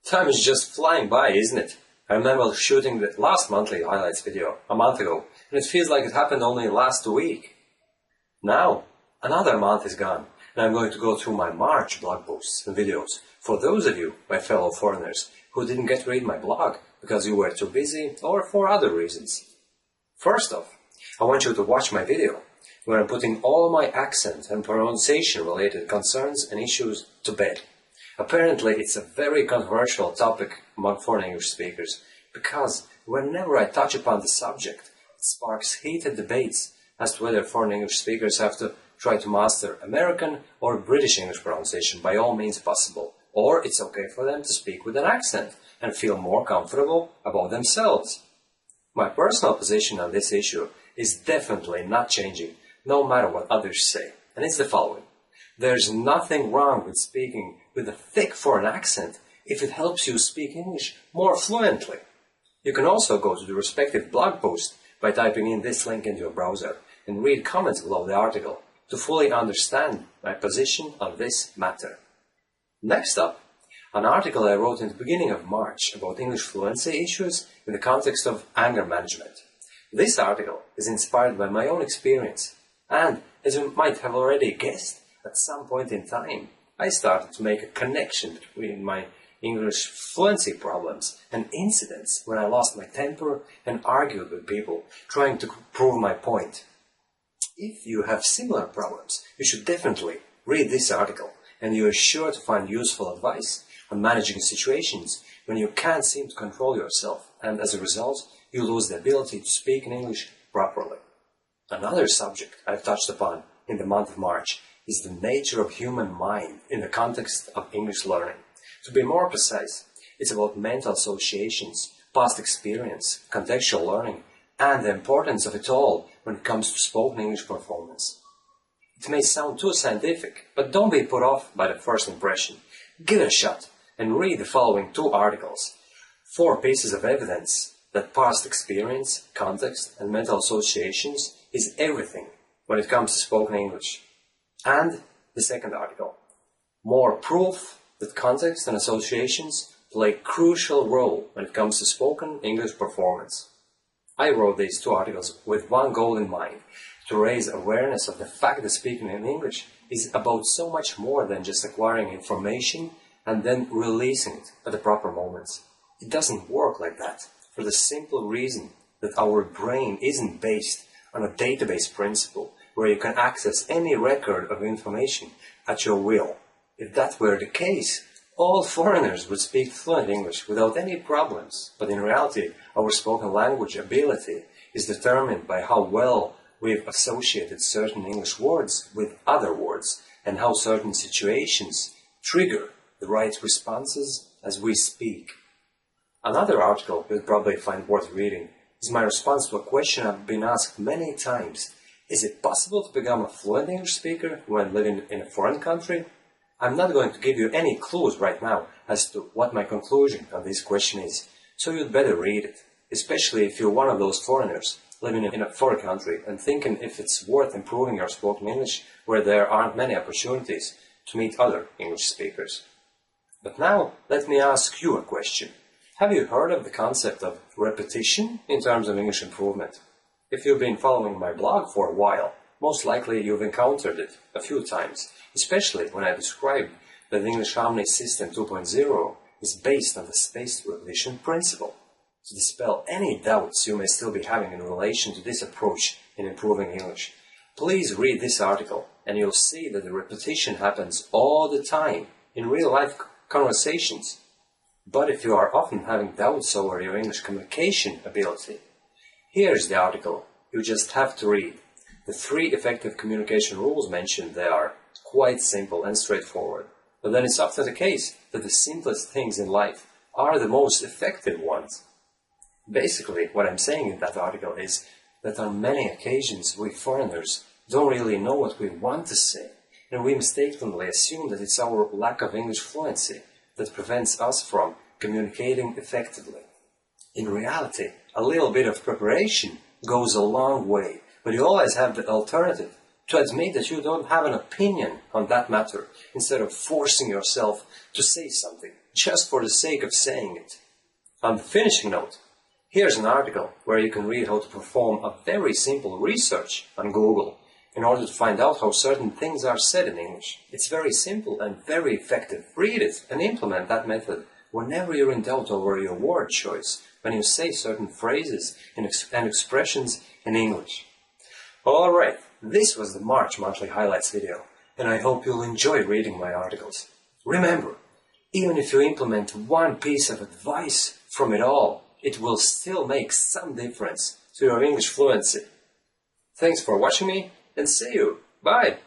Time is just flying by, isn't it? I remember shooting the last monthly highlights video a month ago, and it feels like it happened only last week. Now, another month is gone, and I'm going to go through my March blog posts and videos for those of you, my fellow foreigners, who didn't get to read my blog because you were too busy or for other reasons. First off, I want you to watch my video, where I'm putting all my accent and pronunciation-related concerns and issues to bed. Apparently, it's a very controversial topic among foreign English speakers, because whenever I touch upon the subject, it sparks heated debates as to whether foreign English speakers have to try to master American or British English pronunciation by all means possible, or it's okay for them to speak with an accent and feel more comfortable about themselves. My personal position on this issue is definitely not changing, no matter what others say, and it's the following. There's nothing wrong with speaking with a thick foreign accent if it helps you speak English more fluently. You can also go to the respective blog post by typing in this link into your browser and read comments below the article to fully understand my position on this matter. Next up, an article I wrote in the beginning of March about English fluency issues in the context of anger management. This article is inspired by my own experience, and as you might have already guessed, at some point in time, I started to make a connection between my English fluency problems and incidents when I lost my temper and argued with people trying to prove my point. If you have similar problems, you should definitely read this article, and you are sure to find useful advice on managing situations when you can't seem to control yourself, and as a result, you lose the ability to speak in English properly. Another subject I've touched upon in the month of March is the nature of human mind in the context of English learning. To be more precise, it's about mental associations, past experience, contextual learning, and the importance of it all when it comes to spoken English performance. It may sound too scientific, but don't be put off by the first impression. Give it a shot and read the following 2 articles. 4 pieces of evidence that past experience, context, and mental associations is everything when it comes to spoken English. And the second article, more proof that context and associations play a crucial role when it comes to spoken English performance. I wrote these 2 articles with one goal in mind, to raise awareness of the fact that speaking in English is about so much more than just acquiring information and then releasing it at the proper moments. It doesn't work like that, for the simple reason that our brain isn't based on a database principle where you can access any record of information at your will. If that were the case, all foreigners would speak fluent English without any problems. But in reality, our spoken language ability is determined by how well we've associated certain English words with other words, and how certain situations trigger the right responses as we speak. Another article you'll probably find worth reading is my response to a question I've been asked many times. Is it possible to become a fluent English speaker when living in a foreign country? I'm not going to give you any clues right now as to what my conclusion on this question is, so you'd better read it, especially if you're one of those foreigners living in a foreign country and thinking if it's worth improving your spoken English where there aren't many opportunities to meet other English speakers. But now, let me ask you a question. Have you heard of the concept of repetition in terms of English improvement? If you've been following my blog for a while, most likely you've encountered it a few times, especially when I described that the English Harmony System 2.0 is based on the spaced repetition principle. To dispel any doubts you may still be having in relation to this approach in improving English, please read this article and you'll see that the repetition happens all the time in real-life conversations. But if you are often having doubts over your English communication ability, here's the article you just have to read. The 3 effective communication rules mentioned there are quite simple and straightforward. But then it's often the case that the simplest things in life are the most effective ones. Basically, what I'm saying in that article is that on many occasions we foreigners don't really know what we want to say, and we mistakenly assume that it's our lack of English fluency that prevents us from communicating effectively. In reality, a little bit of preparation goes a long way, but you always have the alternative to admit that you don't have an opinion on that matter instead of forcing yourself to say something just for the sake of saying it. On the finishing note, here's an article where you can read how to perform a very simple research on Google in order to find out how certain things are said in English. It's very simple and very effective. Read it and implement that method whenever you're in doubt over your word choice, when you say certain phrases and expressions in English. Alright, this was the March Monthly Highlights video, and I hope you'll enjoy reading my articles. Remember, even if you implement one piece of advice from it all, it will still make some difference to your English fluency. Thanks for watching me, and see you. Bye!